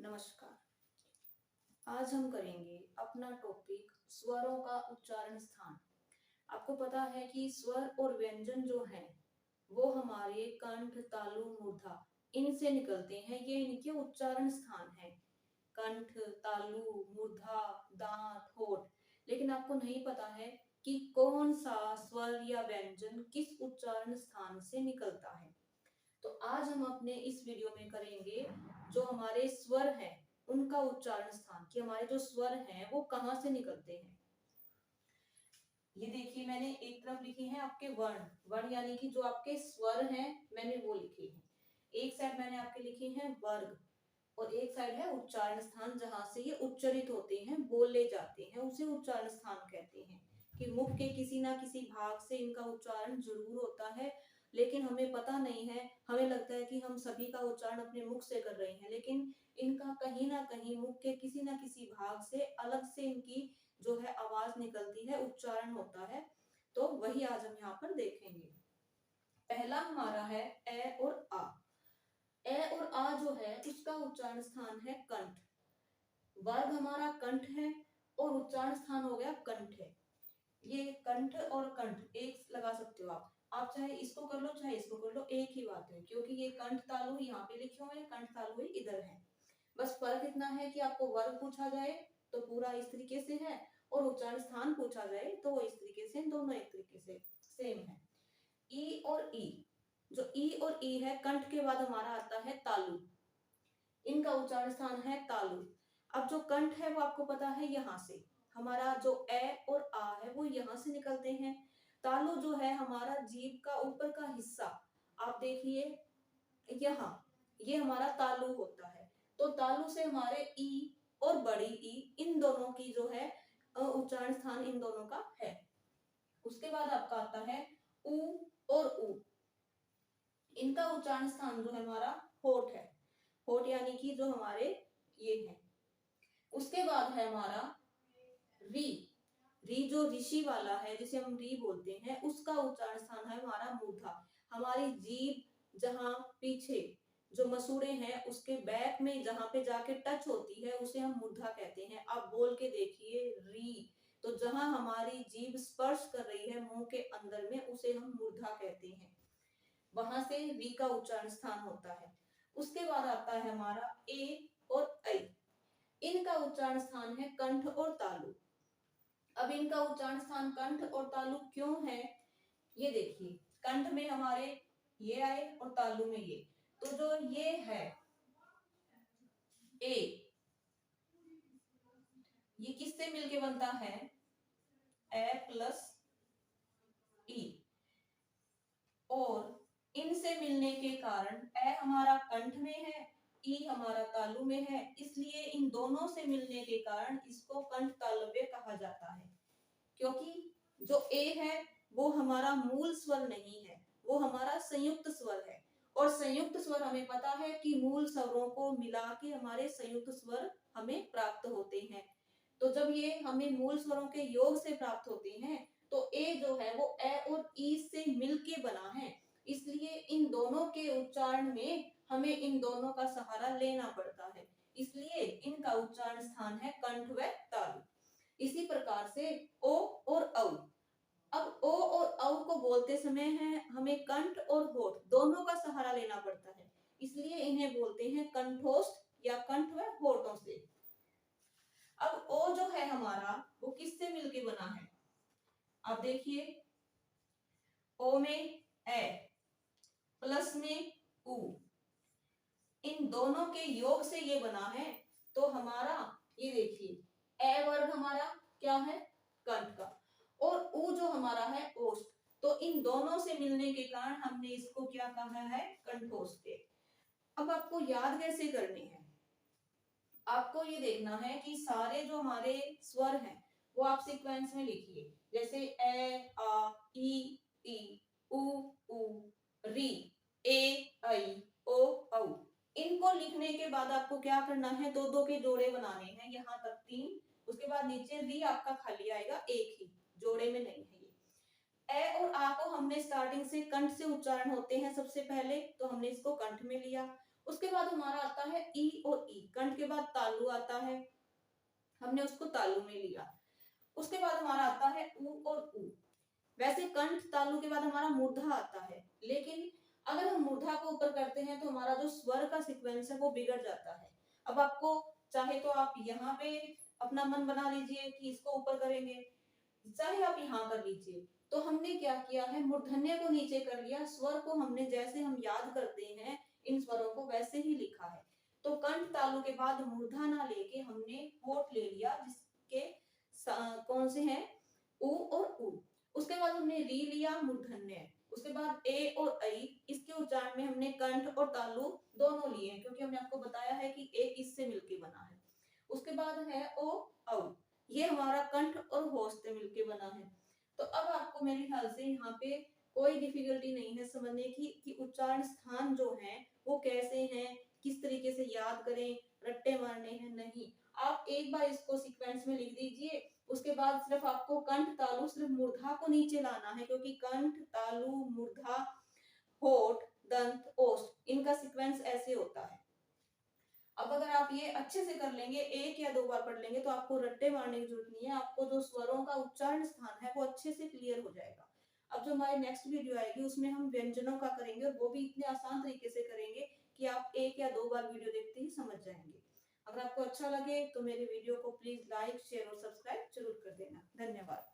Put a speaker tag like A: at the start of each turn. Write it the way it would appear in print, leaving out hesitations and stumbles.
A: नमस्कार। आज हम करेंगे अपना टॉपिक स्वरों का उच्चारण स्थान। आपको पता है कि स्वर और व्यंजन जो हैं वो हमारे कंठ, तालु, मूर्धा इनसे निकलते हैं। ये इनके उच्चारण स्थान हैं। कंठ, तालु, मूर्धा, दांत, होठ। लेकिन आपको नहीं पता है कि कौन सा स्वर या व्यंजन किस उच्चारण स्थान से निकलता है। तो आज हम अपने इस वीडियो में करेंगे जो हमारे स्वर हैं उनका उच्चारण स्थान, कि हमारे जो स्वर हैं वो कहाँ से निकलते हैं। ये देखिए, मैंने एक तरफ लिखे हैं आपके वर्ण। वर्ण यानी कि जो आपके स्वर हैं मैंने वो लिखे हैं। एक साइड मैंने आपके लिखे हैं वर्ग और एक साइड है उच्चारण स्थान, जहां से ये उच्चरित होते हैं, बोले जाते हैं, उसे उच्चारण स्थान कहते हैं। कि मुख के किसी ना किसी भाग से इनका उच्चारण जरूर होता है, लेकिन हमें पता नहीं है। हमें लगता है कि हम सभी का उच्चारण अपने मुख से कर रहे हैं, लेकिन इनका कहीं ना कहीं मुख के किसी ना किसी भाग से अलग से इनकी जो है आवाज निकलती है, उच्चारण होता है। तो वही आज हम यहाँ पर देखेंगे। पहला हमारा है ए और आ। ए और आ जो है उसका उच्चारण स्थान है कंठ। वर्ग हमारा कंठ है और उच्चारण स्थान हो गया कंठ है। ये कंठ और कंठ एक लगा सकते हो आप चाहे इसको कर लो चाहे इसको कर लो, एक ही बात है, क्योंकि ये कंठ तालु यहाँ पे लिखे हुए हैं, कंठ तालु इधर है। बस फर्क इतना है कि आपको वर्ग पूछा जाए तो पूरा इस तरीके से है, और उच्चारण स्थान पूछा जाए तो वो इस तरीके से, दोनों एक तरीके से सेम है। ई और ई, जो ई और ई है, कंठ के बाद हमारा आता है तालु। इनका उच्चारण स्थान है तालु। अब जो कंठ है वो आपको पता है यहाँ से, हमारा जो ए और आ है वो यहाँ से निकलते हैं। तालु जो है हमारा जीभ का ऊपर का हिस्सा, आप देखिए यहाँ, ये हमारा तालु होता है। तो तालु से हमारे ई और बड़ी ई, इन दोनों की जो है उच्चारण स्थान इन दोनों का है। उसके बाद आपका आता है ऊ और ऊ। इनका उच्चारण स्थान जो है हमारा होठ है। होठ यानी कि जो हमारे ये है। उसके बाद है हमारा री। री जो ऋषि वाला है, जिसे हम री बोलते हैं, उसका उच्चारण स्थान है हमारा मूर्धा। हमारी जीभ जहां पीछे जो मसूड़े हैं उसके बैक में जहां पे जाके टच होती है उसे हम मूर्धा कहते हैं। आप बोल के देखिए री, तो जहां हमारी जीभ स्पर्श कर रही है मुंह के अंदर में उसे हम मूर्धा कहते हैं। वहां से री का उच्चारण स्थान होता है। उसके बाद आता है हमारा ए और ऐ। इनका उच्चारण स्थान है कंठ और तालु। अब इनका उच्चारण स्थान कंठ और तालु क्यों है, ये देखिए, कंठ में हमारे ये आए और तालु में ये, तो जो ये है ए, ये किससे मिलके बनता है, ए प्लस ई, और इनसे मिलने के कारण ए हमारा कंठ में है, ई हमारा तालु में है, इसलिए इन दोनों से मिलने के कारण इसको कंठ तालव्य कहा जाता है। क्योंकि जो ए है वो हमारा मूल स्वर नहीं है, वो हमारा संयुक्त स्वर है, और संयुक्त स्वर हमें पता है कि मूल स्वरों को मिला के हमारे संयुक्त स्वर हमें प्राप्त होते हैं। तो जब ये हमें मूल स्वरों के योग से प्राप्त होते हैं तो ए जो है वो ए और ई से मिलके बना है, इसलिए इन दोनों के उच्चारण में हमें इन दोनों का सहारा लेना पड़ता है, इसलिए इनका उच्चारण स्थान है कंठ व तालु। इसी प्रकार से ओ और औ। अब ओ और औ को बोलते समय है हमें कंठ और होठ दोनों का सहारा लेना पड़ता है, इसलिए इन्हें बोलते हैं कंठोष्ठ या कंठ व होठों से। अब ओ जो है हमारा वो किससे मिलके बना है, आप देखिए, ओ में ए प्लस में उ, इन दोनों के योग से ये बना है। तो हमारा ये देखिए ए वर्ग हमारा क्या है, कंठ का, और उ जो हमारा है ओष्ठ, तो इन दोनों से मिलने के कारण हमने इसको क्या कहा है, कंठोष्ठ। अब आपको याद कैसे करने हैं, आपको ये देखना है कि सारे जो हमारे स्वर हैं वो आप सीक्वेंस में लिखिए, जैसे ए आ ई ई उ ऊ री ए ऐ ओ औ। इनको लिखने के बाद आपको क्या करना है, दो दो के जोड़े बनाने हैं, यहाँ तक 3, उसके बाद नीचे री आपका खाली आएगा, एक ही जोड़े में नहीं है ये। ए और आ को हमने स्टार्टिंग से कंठ से उच्चारण होते हैं सबसे पहले, तो हमने इसको कंठ में लिया, उसके बाद हमारा आता है ई और ई, कंठ के बाद तालु आता है, हमने उसको तालु में लिया। उसके बाद हमारा आता है उ और उ। वैसे कंठ तालु के बाद हमारा मूर्धा आता है, लेकिन अगर हम मूर्धा को ऊपर करते हैं तो हमारा जो स्वर का सीक्वेंस है वो बिगड़ जाता है। अब आपको चाहे तो आप यहाँ पे अपना मन बना लीजिए कि इसको ऊपर करेंगे, चाहे आप यहाँ कर लीजिए। तो हमने क्या किया है, मूर्धन्य को नीचे कर लिया, स्वर को हमने जैसे हम याद करते हैं इन स्वरों को वैसे ही लिखा है। तो कंठ तालु के बाद मूर्धा ना लेके हमने होठ ले लिया, जिसके कौन से हैं, उ और उ। उसके बाद हमने री लिया मूर्धन्य, उसके बाद ए और ऐ, इसके उच्चारण में हमने कंठ और तालु दोनों लिए हैं, क्योंकि हमने आपको बताया है कि एक इससे मिलके बना है। उसके बाद है ओ औ, ये हमारा कंठ और होठ से मिलके बना है। तो अब आपको मेरे ख्याल से यहाँ पे कोई डिफिकल्टी नहीं है समझने की कि उच्चारण स्थान जो है वो कैसे हैं, किस तरीके से याद करें, रट्टे मारने हैं, नहीं। आप एक बार इसको सीक्वेंस में लिख दीजिए, उसके बाद सिर्फ आपको कंठ तालु सिर्फ मूर्धा को नीचे लाना है, क्योंकि कंठ तालु मूर्धा होठ दंत ओष्ठ इनका सीक्वेंस ऐसे होता है। अब अगर आप ये अच्छे से कर लेंगे, एक या दो बार पढ़ लेंगे, तो आपको रट्टे मारने की जरूरत नहीं है, आपको जो स्वरों का उच्चारण स्थान है वो अच्छे से क्लियर हो जाएगा। अब जो हमारी नेक्स्ट वीडियो आएगी उसमें हम व्यंजनों का करेंगे, और वो भी इतने आसान तरीके से करेंगे कि आप एक या दो बार वीडियो देखते ही समझ जाएंगे। अगर आपको अच्छा लगे तो मेरे वीडियो को प्लीज लाइक शेयर और सब्सक्राइब जरूर कर देना। धन्यवाद।